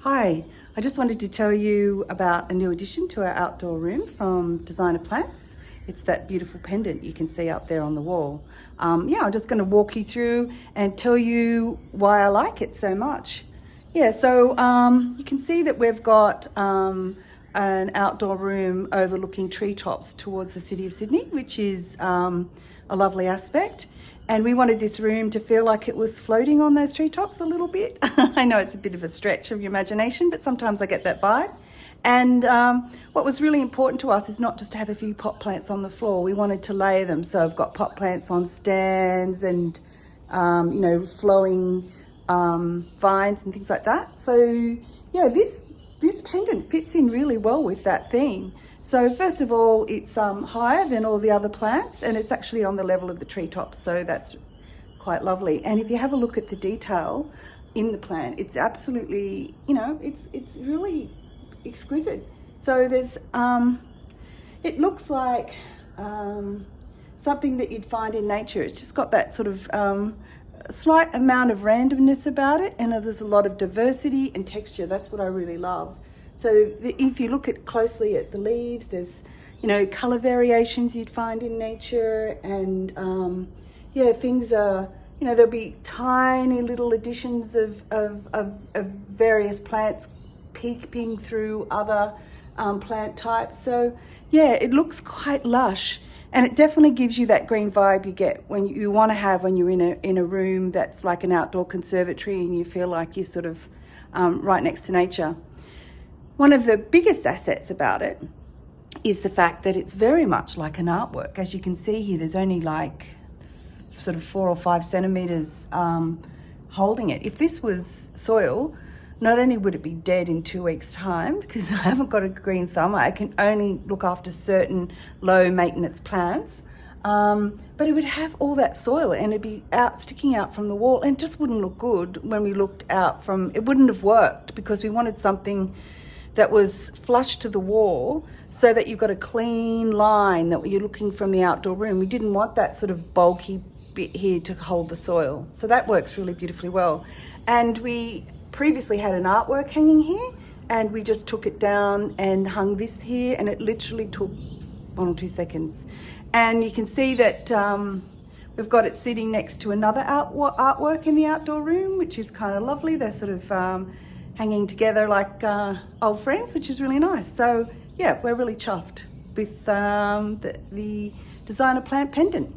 Hi, I just wanted to tell you about a new addition to our outdoor room from Designer Plants. It's that beautiful pendant you can see up there on the wall. I'm just going to walk you through and tell you why I like it so much. You can see that we've got an outdoor room overlooking treetops towards the city of Sydney, which is a lovely aspect. And we wanted this room to feel like it was floating on those treetops a little bit. I know it's a bit of a stretch of your imagination, but sometimes I get that vibe. And what was really important to us is not just to have a few pot plants on the floor. We wanted to layer them. So I've got pot plants on stands and, flowing vines and things like that. So yeah, this pendant fits in really well with that theme. So first of all, it's higher than all the other plants, and it's actually on the level of the treetops, so that's quite lovely. And if you have a look at the detail in the plant, it's absolutely, it's really exquisite. So there's, it looks like something that you'd find in nature. It's just got that sort of slight amount of randomness about it, and there's a lot of diversity and texture. That's what I really love. So if you look closely at the leaves, there's, colour variations you'd find in nature, and things are, there'll be tiny little additions of various plants peeping through other plant types. So yeah, it looks quite lush, and it definitely gives you that green vibe you get when you want to have when you're in a room that's like an outdoor conservatory and you feel like you're sort of right next to nature. One of the biggest assets about it is the fact that it's very much like an artwork. As you can see here, there's only like sort of 4 or 5 centimeters holding it. If this was soil, not only would it be dead in 2 weeks' time, because I haven't got a green thumb, I can only look after certain low maintenance plants, but it would have all that soil and it'd be sticking out from the wall, and it just wouldn't look good when we looked out from, it wouldn't have worked, because we wanted something that was flush to the wall so that you've got a clean line that you're looking from the outdoor room. We didn't want that sort of bulky bit here to hold the soil. So that works really beautifully well. And we previously had an artwork hanging here, and we just took it down and hung this here, and it literally took 1 or 2 seconds. And you can see that we've got it sitting next to another artwork in the outdoor room, which is kind of lovely. They're sort of hanging together like old friends, which is really nice. So yeah, we're really chuffed with the designer plant pendant.